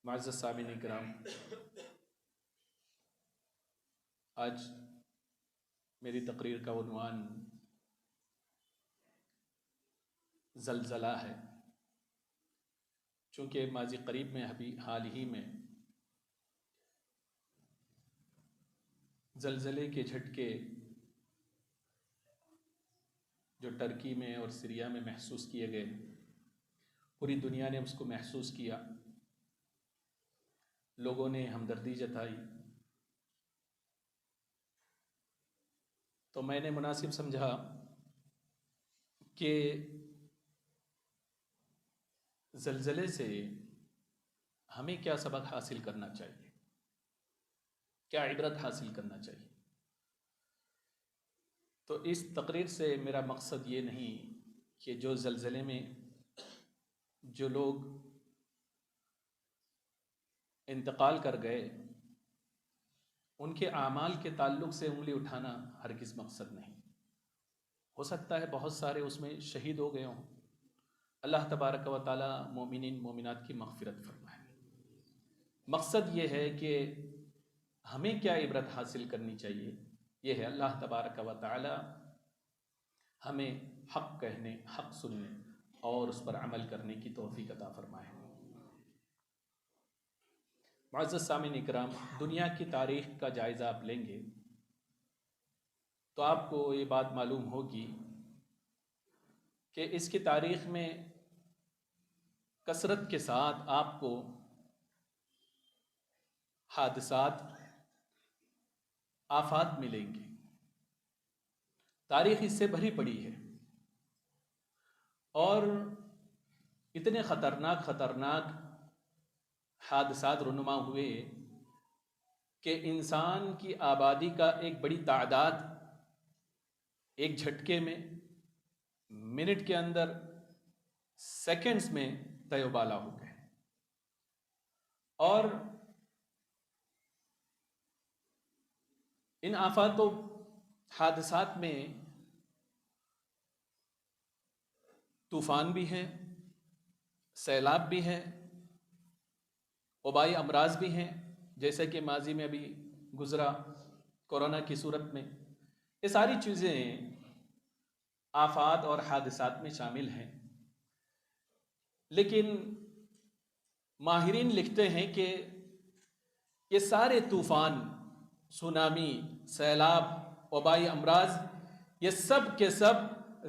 معزز سامعین کرام، آج میری تقریر کا عنوان زلزلہ ہے، چونکہ ماضی قریب میں حال ہی میں زلزلے کے جھٹکے جو ٹرکی میں اور سیریا میں محسوس کیے گئے، پوری دنیا نے اس کو محسوس کیا، لوگوں نے ہمدردی جتائی، تو میں نے مناسب سمجھا کہ زلزلے سے ہمیں کیا سبق حاصل کرنا چاہیے، کیا عبرت حاصل کرنا چاہیے۔ تو اس تقریر سے میرا مقصد یہ نہیں کہ جو زلزلے میں جو لوگ انتقال کر گئے ان کے اعمال کے تعلق سے انگلی اٹھانا ہرگز مقصد نہیں۔ ہو سکتا ہے بہت سارے اس میں شہید ہو گئے ہوں، اللہ تبارک و تعالی مومنین مومنات کی مغفرت فرمائے۔ مقصد یہ ہے کہ ہمیں کیا عبرت حاصل کرنی چاہیے، یہ ہے اللہ تبارک و تعالی ہمیں حق کہنے، حق سننے اور اس پر عمل کرنے کی توفیق عطا فرمائے۔ معزز سامعین اکرام، دنیا کی تاریخ کا جائزہ آپ لیں گے تو آپ کو یہ بات معلوم ہوگی کہ اس کی تاریخ میں کثرت کے ساتھ آپ کو حادثات، آفات ملیں گے۔ تاریخ اس سے بھری پڑی ہے اور اتنے خطرناک حادثات رونما ہوئے کہ انسان کی آبادی کا ایک بڑی تعداد ایک جھٹکے میں، منٹ کے اندر، سیکنڈز میں تہہ و بالا ہو گئے۔ اور ان آفات و حادثات میں طوفان بھی ہیں، سیلاب بھی ہیں، وبائی امراض بھی ہیں، جیسے کہ ماضی میں ابھی گزرا کورونا کی صورت میں۔ یہ ساری چیزیں آفات اور حادثات میں شامل ہیں، لیکن ماہرین لکھتے ہیں کہ یہ سارے طوفان، سونامی، سیلاب، وبائی امراض، یہ سب کے سب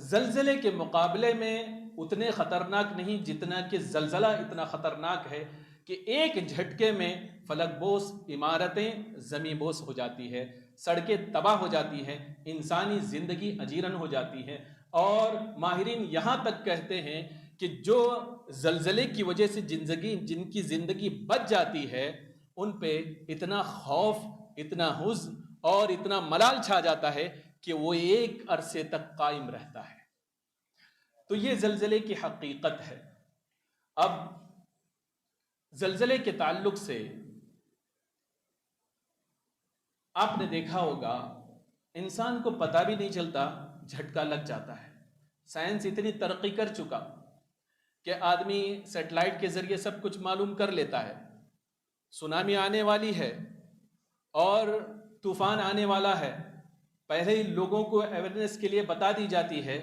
زلزلے کے مقابلے میں اتنے خطرناک نہیں جتنا کہ زلزلہ اتنا خطرناک ہے کہ ایک جھٹکے میں فلک بوس عمارتیں زمین بوس ہو جاتی ہے، سڑکیں تباہ ہو جاتی ہیں، انسانی زندگی اجیرن ہو جاتی ہے۔ اور ماہرین یہاں تک کہتے ہیں کہ جو زلزلے کی وجہ سے جن کی زندگی بچ جاتی ہے ان پہ اتنا خوف، اتنا حزن اور اتنا ملال چھا جاتا ہے کہ وہ ایک عرصے تک قائم رہتا ہے۔ تو یہ زلزلے کی حقیقت ہے۔ اب زلزلے کے تعلق سے آپ نے دیکھا ہوگا انسان کو پتہ بھی نہیں چلتا، جھٹکا لگ جاتا ہے۔ سائنس اتنی ترقی کر چکا کہ آدمی سیٹلائٹ کے ذریعے سب کچھ معلوم کر لیتا ہے، سونامی آنے والی ہے اور طوفان آنے والا ہے، پہلے ہی لوگوں کو اویئرنیس کے لیے بتا دی جاتی ہے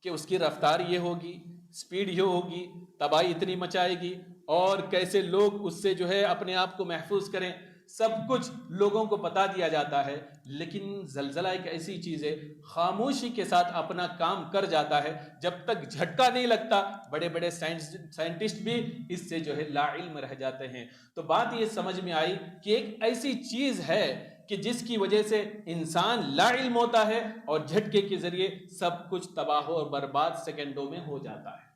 کہ اس کی رفتار یہ ہوگی، سپیڈ یہ ہوگی، تباہی اتنی مچائے گی اور کیسے لوگ اس سے اپنے آپ کو محفوظ کریں، سب کچھ لوگوں کو بتا دیا جاتا ہے۔ لیکن زلزلہ ایک ایسی چیز ہے خاموشی کے ساتھ اپنا کام کر جاتا ہے، جب تک جھٹکا نہیں لگتا بڑے بڑے سائنٹسٹ بھی اس سے لا علم رہ جاتے ہیں۔ تو بات یہ سمجھ میں آئی کہ ایک ایسی چیز ہے کہ جس کی وجہ سے انسان لا علم ہوتا ہے اور جھٹکے کے ذریعے سب کچھ تباہ اور برباد سیکنڈوں میں ہو جاتا ہے۔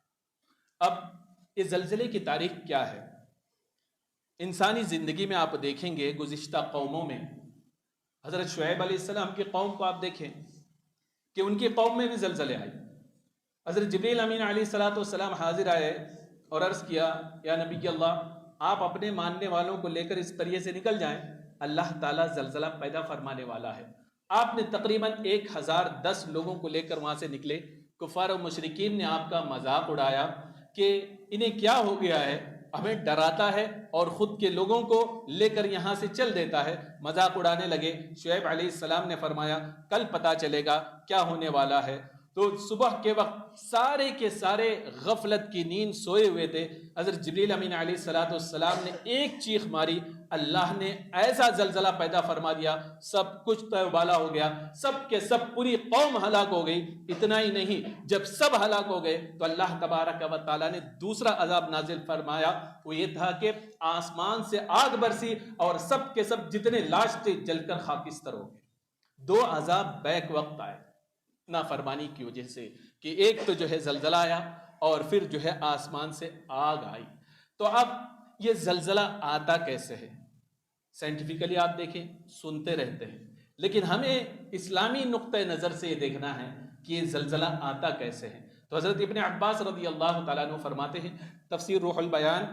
اب اس زلزلے کی تاریخ کیا ہے؟ انسانی زندگی میں آپ دیکھیں گے گزشتہ قوموں میں، حضرت شعیب علیہ السلام کی قوم کو آپ دیکھیں کہ ان کی قوم میں بھی زلزلے آئے۔ حضرت جبریل امین علیہ السلام حاضر آئے اور عرض کیا، یا نبی اللہ، آپ اپنے ماننے والوں کو لے کر اس قریے سے نکل جائیں، اللہ تعالیٰ زلزلہ پیدا فرمانے والا ہے۔ آپ نے تقریباً 1010 لوگوں کو لے کر وہاں سے نکلے۔ کفار و مشرکین نے آپ کا مذاق اڑایا کہ انہیں کیا ہو گیا ہے، ہمیں ڈراتا ہے اور خود کے لوگوں کو لے کر یہاں سے چل دیتا ہے۔ مذاق اڑانے لگے۔ شعیب علیہ السلام نے فرمایا کل پتہ چلے گا کیا ہونے والا ہے۔ تو صبح کے وقت سارے کے سارے غفلت کی نیند سوئے ہوئے تھے۔ حضرت جبریل امین علیہ السلام نے ایک چیخ ماری، اللہ نے ایسا زلزلہ پیدا فرما دیا، سب کچھ تابالا ہو گیا، سب کے سب پوری قوم ہلاک ہو گئی۔ اتنا ہی نہیں، جب سب ہلاک ہو گئے تو اللہ تبارک و تعالیٰ نے دوسرا عذاب نازل فرمایا۔ وہ یہ تھا کہ آسمان سے آگ برسی اور سب کے سب جتنے لاش تھے جل کر خاکستر ہو گئے۔ دو عذاب بیک وقت آئے نافرمانی کی وجہ سے، کہ ایک تو جو ہے زلزلہ آیا اور پھر جو ہے آسمان سے آگ آئی۔ تو اب یہ زلزلہ آتا کیسے ہے؟ سائنٹیفکلی آپ دیکھیں، سنتے رہتے ہیں، لیکن ہمیں اسلامی نقطہ نظر سے یہ دیکھنا ہے کہ یہ زلزلہ آتا کیسے ہے۔ تو حضرت ابن عباس رضی اللہ تعالیٰ عنہ فرماتے ہیں، تفسیر روح البیان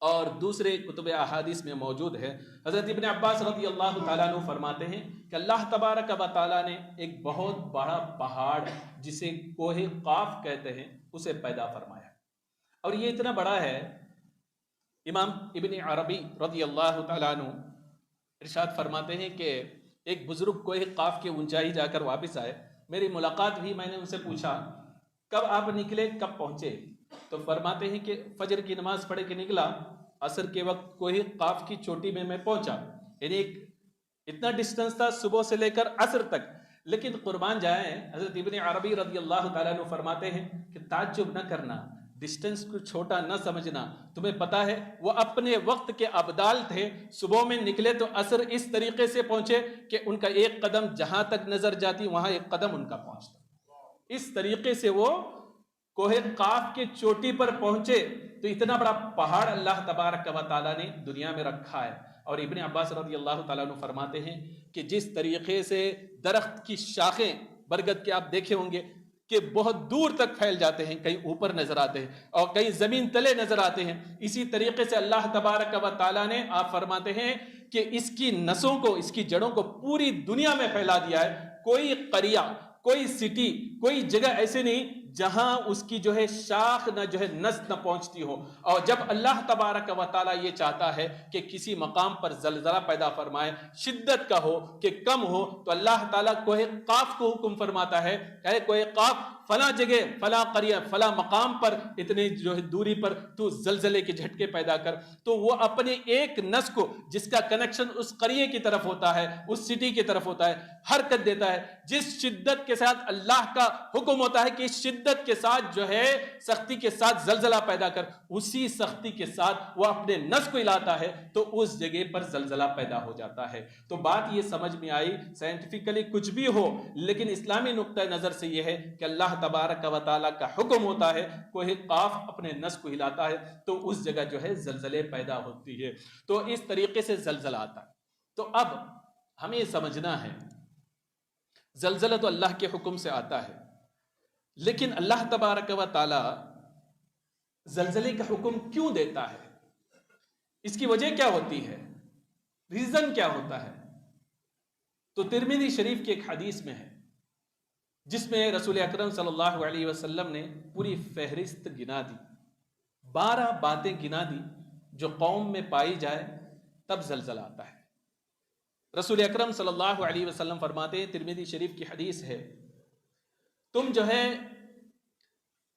اور دوسرے کتب احادیث میں موجود ہے، حضرت ابن عباس رضی اللہ تعالیٰ عنہ فرماتے ہیں کہ اللہ تبارک و تعالیٰ نے ایک بہت بڑا پہاڑ جسے کوہ قاف کہتے ہیں اسے پیدا فرمایا، اور یہ اتنا بڑا ہے، امام ابن عربی رضی اللہ تعالیٰ عنہ ارشاد فرماتے ہیں کہ ایک بزرگ کوہ قاف کے اونچائی جا کر واپس آئے، میری ملاقات بھی، میں نے ان سے پوچھا کب آپ نکلے، کب پہنچے؟ تو فرماتے ہیں کہ فجر کی نماز پڑھ کے نکلا، عصر کے وقت کوہ قاف کی چوٹی میں پہنچا، یعنی ایک اتنا ڈسٹنس تھا صبح سے لے کر عصر تک۔ لیکن قربان جائیں، حضرت ابن عربی رضی اللہ تعالیٰ عنہ فرماتے ہیں کہ تعجب نہ کرنا، ڈسٹنس کو چھوٹا نہ سمجھنا، تمہیں پتا ہے وہ اپنے وقت کے ابدال تھے، صبح میں نکلے تو عصر اس طریقے سے پہنچے کہ ان کا ایک قدم جہاں تک نظر جاتی وہاں ایک قدم ان کا پہنچتا، اس طریقے سے وہ کوہ قاف کے چوٹی پر پہنچے۔ تو اتنا بڑا پہاڑ اللہ تبارک و تعالیٰ نے دنیا میں رکھا ہے۔ اور ابن عباس رضی اللہ تعالیٰ عنہ فرماتے ہیں کہ جس طریقے سے درخت کی شاخیں برگد کے آپ دیکھے ہوں گے کہ بہت دور تک پھیل جاتے ہیں، کہیں اوپر نظر آتے ہیں اور کہیں زمین تلے نظر آتے ہیں، اسی طریقے سے اللہ تبارک و تعالیٰ نے، آپ فرماتے ہیں کہ اس کی نسوں کو، اس کی جڑوں کو پوری دنیا میں پھیلا دیا ہے۔ کوئی قریہ، کوئی سٹی، کوئی جگہ ایسے نہیں جہاں اس کی جو ہے شاخ نہ جو ہے نس نہ پہنچتی ہو۔ اور جب اللہ تبارک و تعالیٰ یہ چاہتا ہے کہ کسی مقام پر زلزلہ پیدا فرمائے، شدت کا ہو کہ کم ہو، تو اللہ تعالیٰ کوہ قاف کو حکم فرماتا ہے کہ کوہ قاف فلاں جگہ، فلاں قریہ، فلاں مقام پر اتنے جو ہے دوری پر تو زلزلے کے جھٹکے پیدا کر۔ تو وہ اپنے ایک نس کو، جس کا کنیکشن اس قریے کی طرف ہوتا ہے، اس سٹی کی طرف ہوتا ہے، حرکت دیتا ہے۔ جس شدت کے ساتھ اللہ کا حکم ہوتا ہے کہ اس شدت کے ساتھ جو ہے سختی کے ساتھ زلزلہ پیدا کر، اسی سختی کے ساتھ وہ اپنے نس کو ہلاتا ہے تو اس جگہ پر زلزلہ پیدا ہو جاتا ہے۔ تو بات یہ سمجھ میں آئی، سائنٹیفکلی کچھ بھی ہو، لیکن اسلامی نقطہ نظر سے یہ ہے کہ اللہ تبارک و تعالیٰ کا حکم ہوتا ہے، کوہ قاف اپنے نس کو ہلاتا ہے تو اس جگہ جو ہے زلزلے پیدا ہوتی ہے۔ تو اس طریقے سے زلزلہ آتا ہے۔ تو اب ہمیں یہ سمجھنا ہے، زلزلہ تو اللہ کے حکم سے آتا ہے، لیکن اللہ تبارک و تعالیٰ زلزلے کا حکم کیوں دیتا ہے؟ اس کی وجہ کیا ہوتی ہے؟ ریزن کیا ہوتا ہے؟ تو ترمذی شریف کی ایک حدیث میں ہے، جس میں رسول اکرم صلی اللہ علیہ وسلم نے پوری فہرست گنا دی، 12 باتیں گنا دی جو قوم میں پائی جائے تب زلزلہ آتا ہے۔ رسول اکرم صلی اللہ علیہ وسلم فرماتے ہیں، ترمذی شریف کی حدیث ہے، تم جو ہے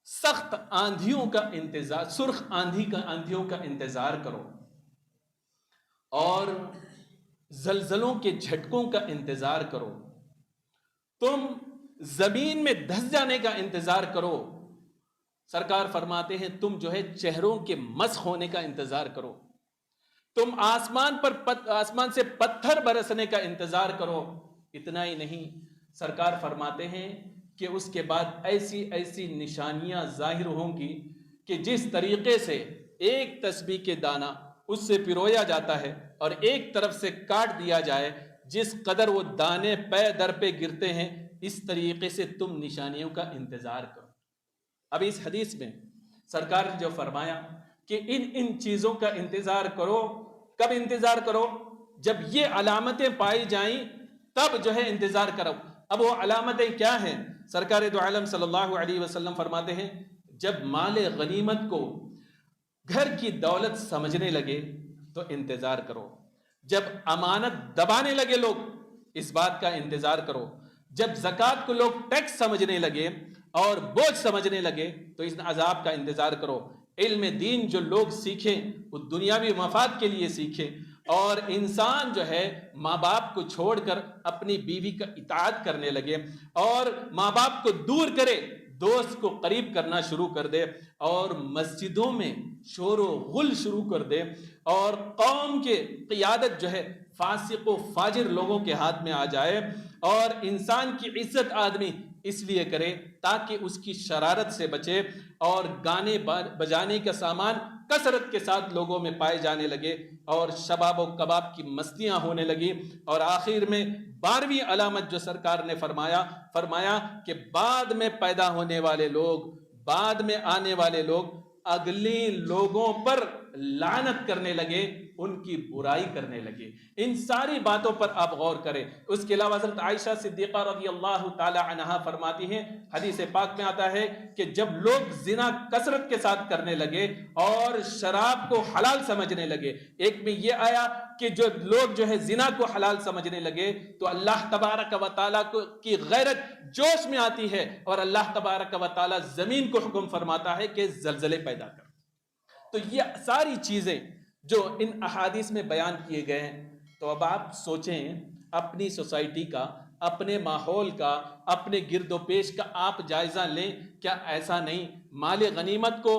سخت آندھیوں کا انتظار، سرخ آندھیوں کا انتظار کرو اور زلزلوں کے جھٹکوں کا انتظار کرو، تم زمین میں دھس جانے کا انتظار کرو۔ سرکار فرماتے ہیں تم جو ہے چہروں کے مسخ ہونے کا انتظار کرو، تم آسمان سے پتھر برسنے کا انتظار کرو۔ اتنا ہی نہیں، سرکار فرماتے ہیں کہ اس کے بعد ایسی ایسی نشانیاں ظاہر ہوں گی کہ جس طریقے سے ایک تسبیح کے دانہ اس سے پرویا جاتا ہے اور ایک طرف سے کاٹ دیا جائے، جس قدر وہ دانے پے در پہ گرتے ہیں، اس طریقے سے تم نشانیوں کا انتظار کرو۔ اب اس حدیث میں سرکار نے جو فرمایا کہ ان چیزوں کا انتظار کرو، کب انتظار کرو؟ جب یہ علامتیں پائی جائیں تب جو ہے انتظار کرو۔ اب وہ علامتیں کیا ہیں؟ سرکار دو عالم صلی اللہ علیہ وسلم فرماتے ہیں، جب مال غنیمت کو گھر کی دولت سمجھنے لگے تو انتظار کرو، جب امانت دبانے لگے لوگ اس بات کا انتظار کرو، جب زکوٰۃ کو لوگ ٹیکس سمجھنے لگے اور بوجھ سمجھنے لگے تو اس عذاب کا انتظار کرو۔ علم دین جو لوگ سیکھیں وہ دنیاوی مفاد کے لیے سیکھیں، اور انسان جو ہے ماں باپ کو چھوڑ کر اپنی بیوی کا اطاعت کرنے لگے اور ماں باپ کو دور کرے، دوست کو قریب کرنا شروع کر دے، اور مسجدوں میں شور و غل شروع کر دے، اور قوم کے قیادت جو ہے فاسق و فاجر لوگوں کے ہاتھ میں آ جائے، اور انسان کی عزت آدمی اس لیے کرے تاکہ اس کی شرارت سے بچے، اور گانے بجانے کا سامان کثرت کے ساتھ لوگوں میں پائے جانے لگے، اور شباب و کباب کی مستیاں ہونے لگی، اور آخر میں 12ویں علامت جو سرکار نے فرمایا کہ بعد میں پیدا ہونے والے لوگ، بعد میں آنے والے لوگ اگلے لوگوں پر لعنت کرنے لگے، ان کی برائی کرنے لگے۔ ان ساری باتوں پر آپ غور کریں۔ اس کے علاوہ حضرت عائشہ صدیقہ رضی اللہ تعالی عنہا فرماتی ہیں، حدیث پاک میں آتا ہے کہ جب لوگ زنا کثرت کے ساتھ کرنے لگے اور شراب کو حلال سمجھنے لگے، ایک میں یہ آیا کہ جو لوگ جو ہے زنا کو حلال سمجھنے لگے تو اللہ تبارک و تعالیٰ کی غیرت جوش میں آتی ہے، اور اللہ تبارک و تعالیٰ زمین کو حکم فرماتا ہے کہ زلزلے پیدا کر۔ تو یہ ساری چیزیں جو ان احادیث میں بیان کیے گئے ہیں، تو اب آپ سوچیں اپنی سوسائٹی کا، اپنے ماحول کا، اپنے گرد و پیش کا آپ جائزہ لیں۔ کیا ایسا نہیں مال غنیمت کو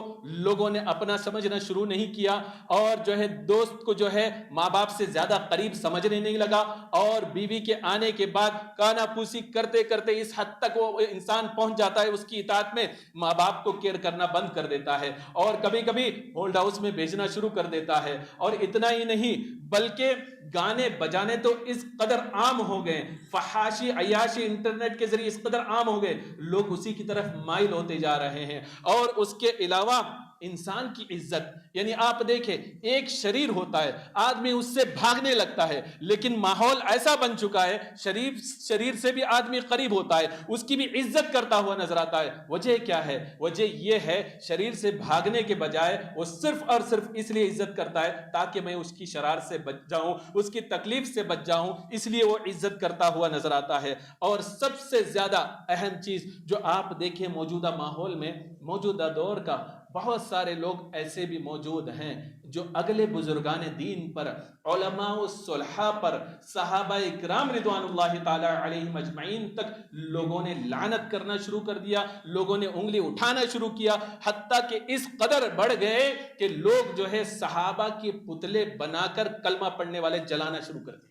لوگوں نے اپنا سمجھنا شروع نہیں کیا، اور جو ہے دوست کو جو ہے ماں باپ سے زیادہ قریب سمجھنے نہیں لگا، اور بیوی کے آنے کے بعد کانا پوسی کرتے کرتے اس حد تک وہ انسان پہنچ جاتا ہے اس کی اطاعت میں، ماں باپ کو کیئر کرنا بند کر دیتا ہے، اور کبھی کبھی ہولڈ ہاؤس میں بھیجنا شروع کر دیتا ہے۔ اور اتنا ہی نہیں بلکہ گانے بجانے تو اس قدر عام ہو گئے، فحاشی عیاشی انٹرنیٹ کے ذریعے اس قدر عام ہو گئے، لوگ اسی کی طرف مائل ہوتے جا رہے ہیں۔ اور اس کے علاوہ انسان کی عزت، یعنی آپ دیکھیں ایک شریر ہوتا ہے، آدمی اس سے بھاگنے لگتا ہے، لیکن ماحول ایسا بن چکا ہے شریر سے بھی آدمی قریب ہوتا ہے، اس کی بھی عزت کرتا ہوا نظر آتا ہے۔ وجہ کیا ہے؟ وجہ یہ ہے شریر سے بھاگنے کے بجائے وہ صرف اور صرف اس لیے عزت کرتا ہے تاکہ میں اس کی شرار سے بچ جاؤں، اس کی تکلیف سے بچ جاؤں، اس لیے وہ عزت کرتا ہوا نظر آتا ہے۔ اور سب سے زیادہ اہم چیز جو آپ دیکھیں موجودہ ماحول میں، موجودہ دور کا بہت سارے لوگ ایسے بھی موجود ہیں جو اگلے بزرگان دین پر، علماء و صلحاء پر، صحابہ کرام رضوان اللہ تعالی علیہم اجمعین تک لوگوں نے لعنت کرنا شروع کر دیا، لوگوں نے انگلی اٹھانا شروع کیا، حتیٰ کہ اس قدر بڑھ گئے کہ لوگ جو ہے صحابہ کے پتلے بنا کر کلمہ پڑھنے والے جلانا شروع کر دیا۔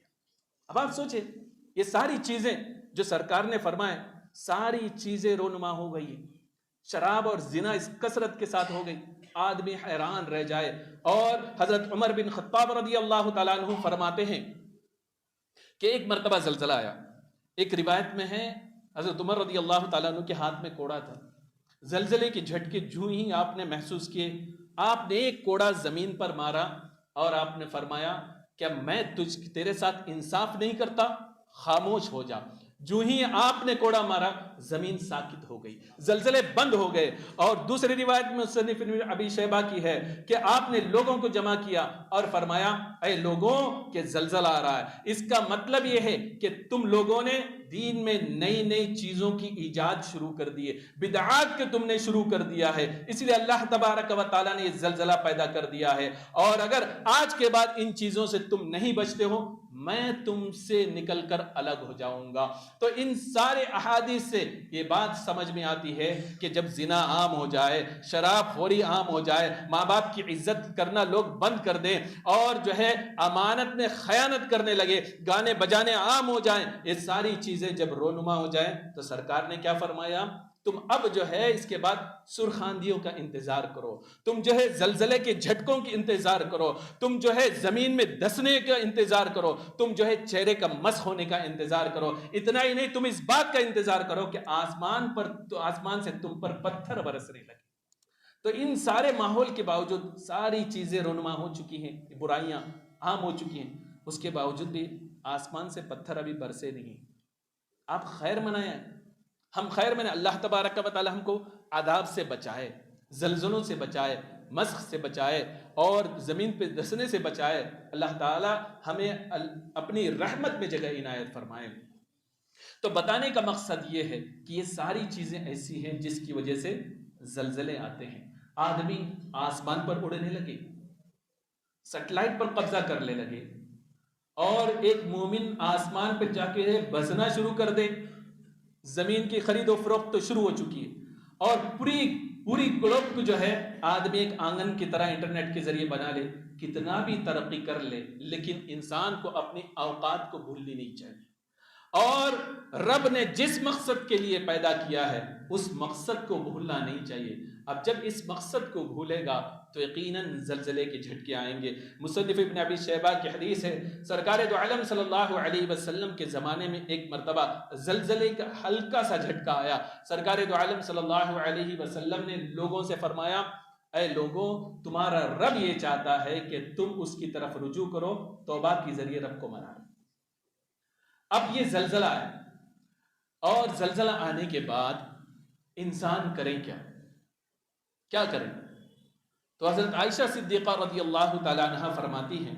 اب آپ سوچیں یہ ساری چیزیں جو سرکار نے فرمائے، ساری چیزیں رونما ہو گئی ہیں، شراب اور زنا اس کثرت کے ساتھ ہو گئی، آدمی حیران رہ جائے۔ اور حضرت عمر بن خطاب رضی اللہ تعالیٰ عنہ فرماتے ہیں کہ ایک مرتبہ زلزلہ آیا، ایک روایت میں ہے حضرت عمر رضی اللہ تعالیٰ عنہ کے ہاتھ میں کوڑا تھا، زلزلے کے جھٹکے جو ہی آپ نے محسوس کیے، آپ نے ایک کوڑا زمین پر مارا اور آپ نے فرمایا کیا میں تیرے ساتھ انصاف نہیں کرتا؟ خاموش ہو جا۔ جو ہی آپ نے کوڑا مارا زمین ساکت ہو گئی، زلزلے بند ہو گئے۔ اور دوسری روایت میں مصنف ابی شیبہ کی ہے کہ آپ نے لوگوں کو جمع کیا اور فرمایا اے لوگوں کہ زلزلہ آ رہا ہے، اس کا مطلب یہ ہے کہ تم لوگوں نے دین میں نئی نئی چیزوں کی ایجاد شروع کر دی ہے، بدعات کے تم نے شروع کر دیا ہے، اس لیے اللہ تبارک و تعالیٰ نے یہ زلزلہ پیدا کر دیا ہے، اور اگر آج کے بعد ان چیزوں سے تم نہیں بچتے ہو میں تم سے نکل کر الگ ہو جاؤں گا۔ تو ان سارے احادیث سے یہ بات سمجھ میں آتی ہے کہ جب زنا عام ہو جائے، شراب خوری عام ہو جائے، ماں باپ کی عزت کرنا لوگ بند کر دیں، اور جو ہے امانت میں خیانت کرنے لگے، گانے بجانے عام ہو جائیں، یہ ساری چیزیں جب رونما ہو جائیں تو سرکار نے کیا فرمایا؟ تم اب جو ہے اس کے بعد سرخاندیوں کا انتظار کرو، تم جو ہے زلزلے کے جھٹکوں کی انتظار کرو، تم جو ہے زمین میں دسنے کا انتظار کرو، تم جو ہے چہرے کا مسح ہونے کا انتظار کرو۔ اتنا ہی نہیں، تم اس بات کا انتظار کرو کہ آسمان سے تم پر پتھر برسنے لگے۔ تو ان سارے ماحول کے باوجود ساری چیزیں رونما ہو چکی ہیں، برائیاں عام ہو چکی ہیں، اس کے باوجود بھی آسمان سے پتھر ابھی برسے نہیں۔ آپ خیر منائیں، ہم خیر منائیں، اللہ تبارک و تعالی ہم کو عذاب سے بچائے، زلزلوں سے بچائے، مسخ سے بچائے اور زمین پہ دسنے سے بچائے۔ اللہ تعالی ہمیں اپنی رحمت میں جگہ عنایت فرمائے۔ تو بتانے کا مقصد یہ ہے کہ یہ ساری چیزیں ایسی ہیں جس کی وجہ سے زلزلے آتے ہیں۔ آدمی آسمان پر اڑنے لگے، سیٹلائٹ پر قبضہ کرنے لگے، اور ایک مومن آسمان پہ جا کے بسنا شروع کر دے۔ زمین کی خرید و فروخت تو شروع ہو چکی ہے، اور پوری گلوب کو جو ہے آدمی ایک آنگن کی طرح انٹرنیٹ کے ذریعے بنا لے۔ کتنا بھی ترقی کر لے لیکن انسان کو اپنی اوقات کو بھولنی نہیں چاہیے، اور رب نے جس مقصد کے لیے پیدا کیا ہے اس مقصد کو بھولنا نہیں چاہیے۔ اب جب اس مقصد کو بھولے گا تو یقیناً زلزلے کے جھٹکے آئیں گے۔ مصنف ابن ابی شیبہ کی حدیث ہے، سرکار دو عالم صلی اللہ علیہ وسلم کے زمانے میں ایک مرتبہ زلزلے کا ہلکا سا جھٹکا آیا۔ سرکار دو عالم صلی اللہ علیہ وسلم نے لوگوں سے فرمایا، اے لوگوں، تمہارا رب یہ چاہتا ہے کہ تم اس کی طرف رجوع کرو، توبہ کے ذریعے رب کو منا لو۔ اب یہ زلزلہ ہے، اور زلزلہ آنے کے بعد انسان کریں کیا کریں؟ تو حضرت عائشہ صدیقہ رضی اللہ تعالیٰ عنہ فرماتی ہیں،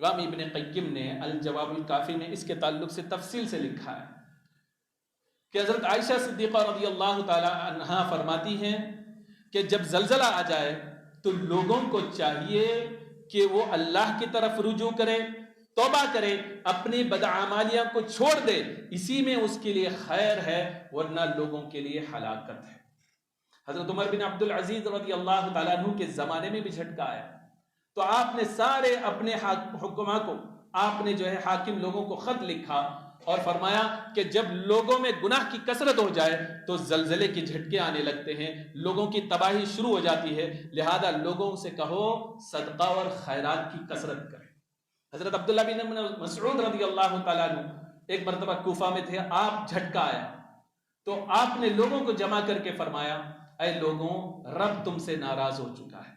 امام ابن قیم نے الجواب الکافی میں اس کے تعلق سے تفصیل سے لکھا ہے کہ حضرت عائشہ صدیقہ رضی اللہ تعالیٰ عنہ فرماتی ہیں کہ جب زلزلہ آ جائے تو لوگوں کو چاہیے کہ وہ اللہ کی طرف رجوع کرے، توبہ کرے، اپنی بدعمالیاں کو چھوڑ دے، اسی میں اس کے لیے خیر ہے، ورنہ لوگوں کے لیے ہلاکت ہے۔ حضرت عمر بن عبد العزیز رضی اللہ تعالیٰ عنہ کے زمانے میں بھی جھٹکا آیا، تو آپ نے سارے اپنے حکماء کو، آپ نے جو ہے حاکم لوگوں کو خط لکھا اور فرمایا کہ جب لوگوں میں گناہ کی کثرت ہو جائے تو زلزلے کے جھٹکے آنے لگتے ہیں، لوگوں کی تباہی شروع ہو جاتی ہے، لہذا لوگوں سے کہو صدقہ اور خیرات کی کثرت کریں۔ حضرت عبداللہ بن مسعود رضی اللہ تعالیٰ عنہ ایک مرتبہ کوفہ میں تھے، آپ جھٹکا آیا تو آپ نے لوگوں کو جمع کر کے فرمایا، اے لوگوں، رب تم سے ناراض ہو چکا ہے،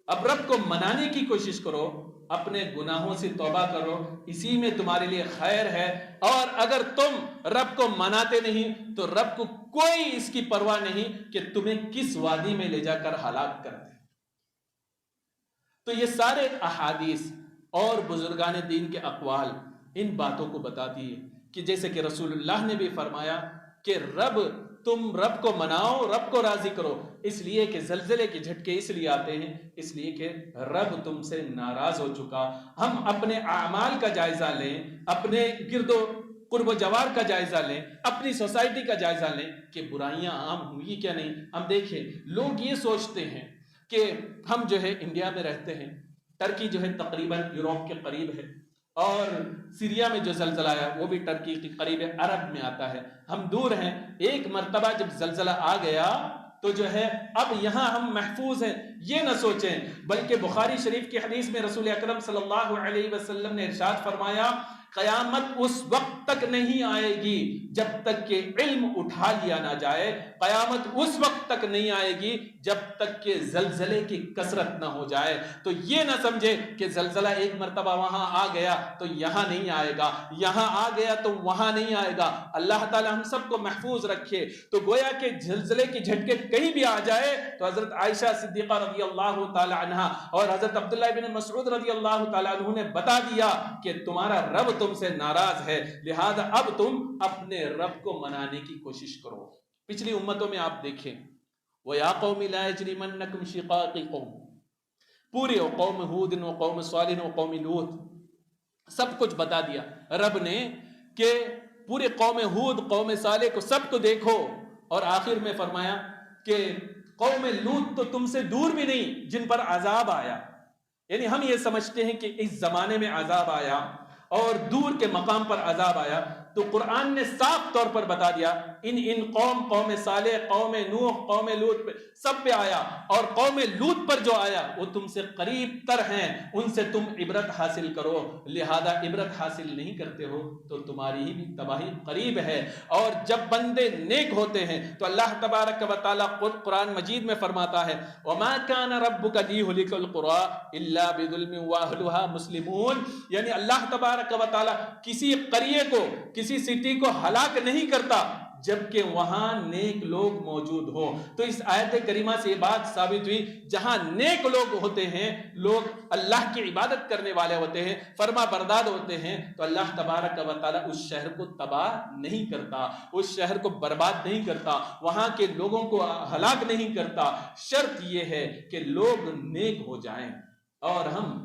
اب رب کو منانے کی کوشش کرو، اپنے گناہوں سے توبہ کرو، اسی میں تمہارے لیے خیر ہے، اور اگر تم رب کو مناتے نہیں تو رب کو کوئی اس کی پرواہ نہیں کہ تمہیں کس وادی میں لے جا کر ہلاک کر دے۔ تو یہ سارے احادیث اور بزرگان دین کے اقوال ان باتوں کو بتاتی ہے کہ جیسے کہ رسول اللہ نے بھی فرمایا کہ تم رب کو مناؤ، رب کو راضی کرو، اس لیے کہ زلزلے کے جھٹکے اس لیے آتے ہیں، اس لیے کہ رب تم سے ناراض ہو چکا۔ ہم اپنے اعمال کا جائزہ لیں، اپنے گرد و قرب و جوار کا جائزہ لیں، اپنی سوسائٹی کا جائزہ لیں کہ برائیاں عام ہوئی کیا نہیں۔ ہم دیکھیں، لوگ یہ سوچتے ہیں کہ ہم جو ہے انڈیا میں رہتے ہیں، ٹرکی جو ہے تقریباً یوروپ کے قریب ہے، اور سیریا میں جو زلزلہ آیا وہ بھی ٹرکی کے قریب عرب میں آتا ہے، ہم دور ہیں۔ ایک مرتبہ جب زلزلہ آ گیا تو جو ہے اب یہاں ہم محفوظ ہیں، یہ نہ سوچیں، بلکہ بخاری شریف کی حدیث میں رسول اکرم صلی اللہ علیہ وسلم نے ارشاد فرمایا، قیامت اس وقت تک نہیں آئے گی جب تک کہ علم اٹھا لیا نہ جائے، قیامت اس وقت تک نہیں آئے گی جب تک کہ زلزلے کی کثرت نہ ہو جائے۔ تو یہ نہ سمجھے کہ زلزلہ ایک مرتبہ وہاں آ گیا تو یہاں نہیں آئے گا، یہاں آ گیا تو وہاں نہیں آئے گا۔ اللہ تعالی ہم سب کو محفوظ رکھے۔ تو گویا کہ زلزلے کے جھٹکے کہیں بھی آ جائے تو حضرت عائشہ صدیقہ رضی اللہ تعالی عنہا اور حضرت عبداللہ بن مسعود رضی اللہ تعالی عنہ نے بتا دیا کہ تمہارا رب تم سے ناراض ہے، لہذا اب تم اپنے رب کو منانے کی کوشش کرو۔ پچھلی امتوں میں آپ دیکھیں، وَيَا قَوْمِ لَا يَجْرِمَنَّكُمْ شِقَاقِ قَوْمٍ، پورے قوم ہود و قوم صالح و قوم لوط سب کچھ بتا دیا رب نے کہ پورے قوم ہود قوم صالح کو سب کو دیکھو، اور آخر میں فرمایا کہ قوم لوط تو تم سے دور بھی نہیں جن پر عذاب آیا۔ یعنی ہم یہ سمجھتے ہیں کہ اس زمانے میں عذاب آیا اور دور کے مقام پر عذاب آیا، تو قرآن نے صاف طور پر بتا دیا ان قوم صالح، قوم نوح، قوم لوط پہ سب پہ آیا، اور قوم لوط پر جو آیا وہ تم سے قریب تر ہیں، ان سے تم عبرت حاصل کرو، لہذا عبرت حاصل نہیں کرتے ہو تو تمہاری ہی بھی تباہی قریب ہے۔ اور جب بندے نیک ہوتے ہیں تو اللہ تبارک و تعالیٰ قرآن مجید میں فرماتا ہے وَمَا كَانَ رَبُّكَ لِيُهْلِكَ الْقُرَىٰ إِلَّا بِظُلْمٍ وَأَهْلُهَا مُسْلِمُونَ، یعنی اللہ تبارک و تعالیٰ کسی قریے کو، کسی سٹی کو ہلاک نہیں کرتا جبکہ وہاں نیک لوگ موجود ہوں۔ تو اس آیت کریمہ سے یہ بات ثابت ہوئی، جہاں نیک لوگ ہوتے ہیں، لوگ اللہ کی عبادت کرنے والے ہوتے ہیں، فرما بردار ہوتے ہیں، تو اللہ تبارک و تعالیٰ اس شہر کو تباہ نہیں کرتا، اس شہر کو برباد نہیں کرتا، وہاں کے لوگوں کو ہلاک نہیں کرتا۔ شرط یہ ہے کہ لوگ نیک ہو جائیں۔ اور ہم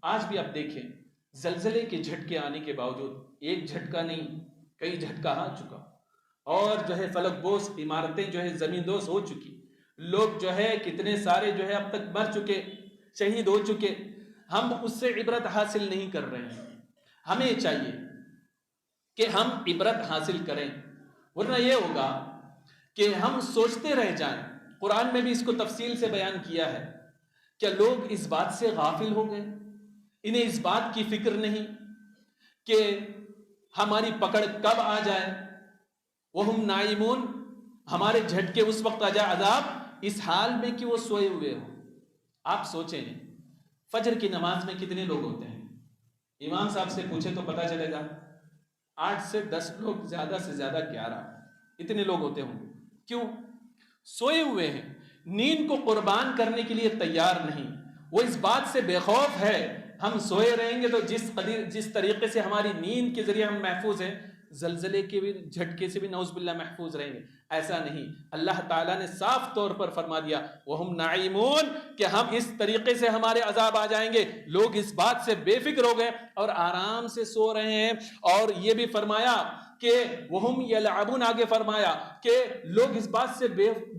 آج بھی اب دیکھیں، زلزلے کے جھٹکے آنے کے باوجود، ایک جھٹکا نہیں کئی جھٹکا آ چکا، اور جو ہے فلک بوس عمارتیں جو ہے زمین دوز ہو چکی، لوگ جو ہے کتنے سارے جو ہے اب تک مر چکے، شہید ہو چکے، ہم اس سے عبرت حاصل نہیں کر رہے ہیں۔ ہمیں چاہیے کہ ہم عبرت حاصل کریں، ورنہ یہ ہوگا کہ ہم سوچتے رہ جائیں۔ قرآن میں بھی اس کو تفصیل سے بیان کیا ہے، کیا لوگ اس بات سے غافل ہو گئے؟ انہیں اس بات کی فکر نہیں کہ ہماری پکڑ کب آ جائے؟ وہم نائمون، ہمارے جھٹکے اس وقت آ جائے عذاب، اس حال میں کہ وہ سوئے ہوئے ہوں۔ آپ سوچیں، فجر کی نماز میں کتنے لوگ ہوتے ہیں؟ امام صاحب سے پوچھے تو پتا چلے گا 8 سے 10 لوگ، زیادہ سے زیادہ 11، اتنے لوگ ہوتے ہوں۔ کیوں؟ سوئے ہوئے ہیں، نیند کو قربان کرنے کے لیے تیار نہیں۔ وہ اس بات سے بے خوف ہے ہم سوئے رہیں گے تو جس طریقے سے ہماری نیند کے ذریعے ہم محفوظ ہیں، زلزلے کے بھی جھٹکے سے بھی نعوذ باللہ محفوظ رہیں گے۔ ایسا نہیں، اللہ تعالیٰ نے صاف طور پر فرما دیا وَهُمْ نَعِيمُونَ، کہ ہم اس طریقے سے ہمارے عذاب آ جائیں گے۔ لوگ اس بات سے بے فکر ہو گئے اور آرام سے سو رہے ہیں۔ اور یہ بھی فرمایا کہ وَهُمْ يَلْعَبُونَ، آگے فرمایا کہ لوگ اس بات سے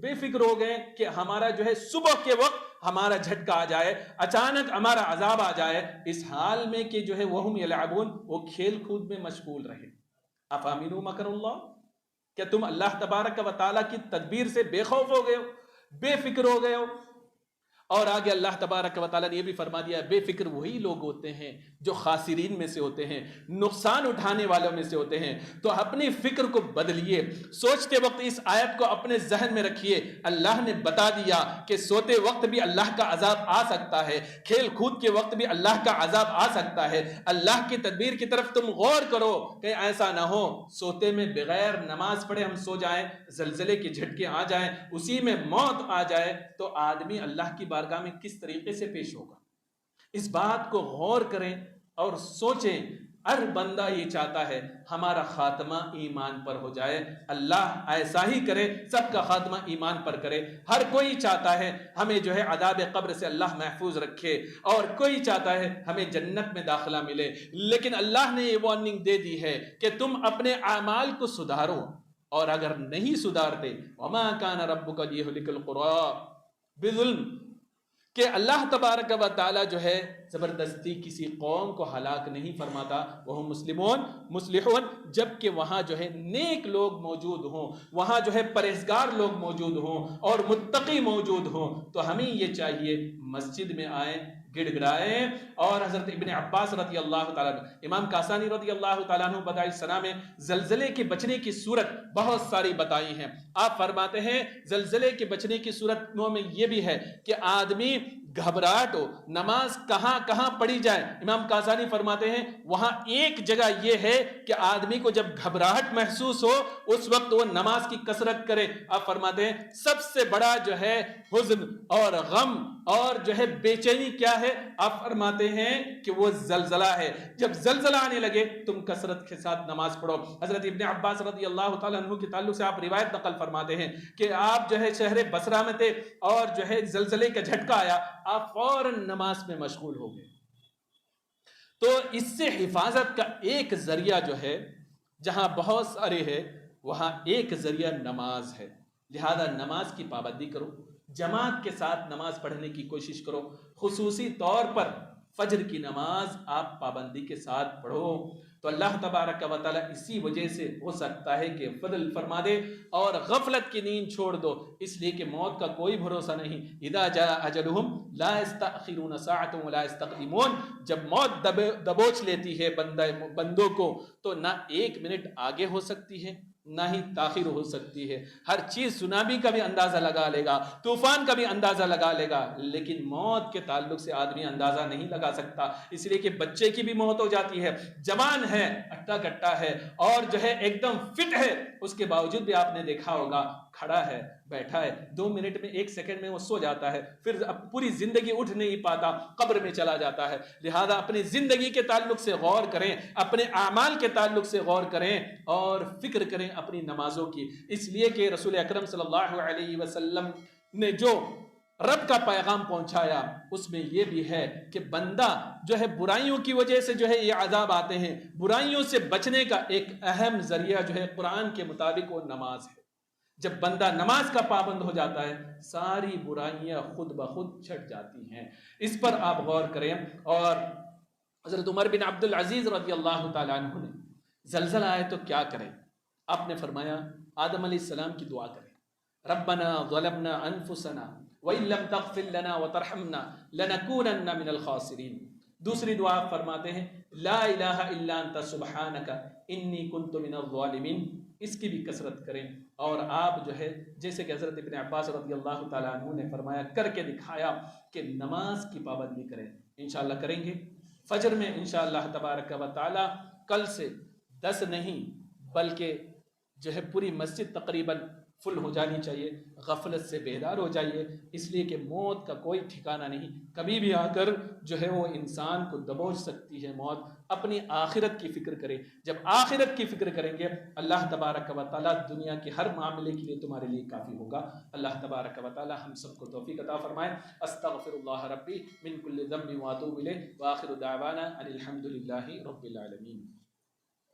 بے فکر ہو گئے کہ ہمارا جو ہے صبح کے وقت ہمارا جھٹکا آ جائے، اچانک ہمارا عذاب آ جائے، اس حال میں کہ جو ہے وَهُمْ يَلْعَبُونَ، وہ کھیل کود میں مشغول رہے۔ افامنوا مکر اللہ، کیا تم اللہ تبارک و تعالیٰ کی تدبیر سے بے خوف ہو گئے ہو، بے فکر ہو گئے ہو؟ اور آگے اللہ تبارک و تعالیٰ نے یہ بھی فرما دیا بے فکر وہی لوگ ہوتے ہیں جو خاسرین میں سے ہوتے ہیں، نقصان اٹھانے والوں میں سے ہوتے ہیں۔ تو اپنی فکر کو بدلیے، سوچتے وقت اس آیت کو اپنے ذہن میں رکھیے۔ اللہ نے بتا دیا کہ سوتے وقت بھی اللہ کا عذاب آ سکتا ہے، کھیل کود کے وقت بھی اللہ کا عذاب آ سکتا ہے۔ اللہ کی تدبیر کی طرف تم غور کرو کہ ایسا نہ ہو سوتے میں بغیر نماز پڑھے ہم سو جائیں، زلزلے کے جھٹکے آ جائیں، اسی میں موت آ جائے، تو آدمی اللہ کی بارگاہ میں کس طریقے سے پیش ہوگا؟ اس بات کو غور کریں اور سوچیں۔ ہر بندہ یہ چاہتا ہے ہمارا خاتمہ ایمان پر ہو جائے، اللہ ایسا ہی کرے، سب کا خاتمہ ایمان پر کرے۔ ہر کوئی چاہتا ہے ہمیں جو ہے عذاب قبر سے اللہ محفوظ رکھے، اور کوئی چاہتا ہے ہمیں جنت میں داخلہ ملے، لیکن اللہ نے یہ وارننگ دے دی ہے کہ تم اپنے اعمال کو سدھارو، اور اگر نہیں سدھارتے وما کان ربک لیہلک القری بظلم، کہ اللہ تبارک و تعالیٰ جو ہے زبردستی کسی قوم کو ہلاک نہیں فرماتا، وہ مصلحون، جبکہ وہاں جو ہے نیک لوگ موجود ہوں، وہاں جو ہے پرہیزگار لوگ موجود ہوں اور متقی موجود ہوں۔ تو ہمیں یہ چاہیے مسجد میں آئیں، گڑ گڑائیں۔ اور حضرت ابن عباس رضی اللہ تعالیٰ عنہ، امام کاسانی رضی اللہ تعالیٰ عنہ بدائع الثناء میں زلزلے کے بچنے کی صورت بہت ساری بتائی ہیں۔ آپ فرماتے ہیں زلزلے کے بچنے کی صورتوں میں یہ بھی ہے کہ آدمی گھبراہٹ ہو، نماز کہاں کہاں پڑھی جائے۔ امام کاسانی فرماتے ہیں وہاں ایک جگہ یہ ہے کہ آدمی کو جب گھبراہٹ محسوس ہو اس وقت وہ نماز کی کثرت کرے۔ آپ فرماتے ہیں سب سے بڑا جو ہے حزن اور غم اور جو ہے بے چینی کیا ہے؟ آپ فرماتے ہیں کہ وہ زلزلہ ہے۔ جب زلزلہ آنے لگے تم کثرت کے ساتھ نماز پڑھو۔ حضرت ابن عباس رضی اللہ تعالیٰ عنہ کے تعلق سے آپ روایت نقل فرماتے ہیں کہ آپ جو ہے شہر بصرہ میں تھے اور جو ہے زلزلے کا جھٹکا آیا، آپ فوراً نماز میں مشغول ہو گئے۔ تو اس سے حفاظت کا ایک ذریعہ جو ہے، جہاں بہت سارے ہے وہاں ایک ذریعہ نماز ہے، لہذا نماز کی پابندی کرو، جماعت کے ساتھ نماز پڑھنے کی کوشش کرو، خصوصی طور پر فجر کی نماز آپ پابندی کے ساتھ پڑھو، تو اللہ تبارک و تعالیٰ اسی وجہ سے ہو سکتا ہے کہ فضل فرما دے اور غفلت کی نیند چھوڑ دو، اس لیے کہ موت کا کوئی بھروسہ نہیں۔ اذا جاء اجلہم لا یستأخرون ساعۃ ولا یستقدمون، جب موت دبوچ لیتی ہے بندوں کو تو نہ ایک منٹ آگے ہو سکتی ہے نہ ہی تاخیر ہو سکتی ہے. ہر چیز سونامی کا بھی اندازہ لگا لے گا, طوفان کا بھی اندازہ لگا لے گا, لیکن موت کے تعلق سے آدمی اندازہ نہیں لگا سکتا. اس لیے کہ بچے کی بھی موت ہو جاتی ہے, جوان ہے, اٹا کٹا ہے اور جو ہے ایک دم فٹ ہے, اس کے باوجود بھی آپ نے دیکھا ہوگا کھڑا ہے, بیٹھا ہے, 2 منٹ میں 1 سیکنڈ میں وہ سو جاتا ہے, پھر پوری زندگی اٹھ نہیں پاتا, قبر میں چلا جاتا ہے. لہذا اپنی زندگی کے تعلق سے غور کریں, اپنے اعمال کے تعلق سے غور کریں اور فکر کریں اپنی نمازوں کی. اس لیے کہ رسول اکرم صلی اللہ علیہ وسلم نے جو رب کا پیغام پہنچایا اس میں یہ بھی ہے کہ بندہ جو ہے برائیوں کی وجہ سے جو ہے یہ عذاب آتے ہیں, برائیوں سے بچنے کا ایک اہم ذریعہ جو ہے قرآن کے مطابق وہ نماز ہے. جب بندہ نماز کا پابند ہو جاتا ہے ساری برائیاں خود بخود چھٹ جاتی ہیں. اس پر آپ غور کریں. اور حضرت عمر بن عبد العزیز رضی اللہ تعالیٰ عنہ نے زلزلہ آئے تو کیا کریں, آپ نے فرمایا آدم علیہ السلام کی دعا کریں, ربنا ظلمنا انفسنا وَإِن لَمْ تَغْفِرْ لَنَا وَتَرْحَمْنَا لَنَكُونَنَّ مِنَ الْخَاسِرِينَ. دوسری دعا آپ فرماتے ہیں لا الہ الا انت سبحانک انی کنت من الظالمین. اس کی بھی کثرت کریں. اور آپ جو ہے جیسے کہ حضرت ابن عباس رضی اللہ تعالیٰ عنہ نے فرمایا, کر کے دکھایا کہ نماز کی پابندی کریں. انشاءاللہ کریں گے. فجر میں انشاءاللہ تبارک و تعالی کل سے 10 نہیں بلکہ جو ہے پوری مسجد تقریباً فل ہو جانی چاہیے, غفلت سے بیدار ہو جائیے. اس لیے کہ موت کا کوئی ٹھکانہ نہیں, کبھی بھی آ کر جو ہے وہ انسان کو دبوچ سکتی ہے موت. اپنی آخرت کی فکر کریں. جب آخرت کی فکر کریں گے اللہ تبارک و تعالیٰ دنیا کے ہر معاملے کے لیے تمہارے لیے کافی ہوگا. اللہ تبارک و تعالیٰ ہم سب کو توفیق عطا فرمائے. استغفر اللہ ربی من کل ذنب واتوب الیہ واخر دعوانا ان الحمد للہ رب العالمین.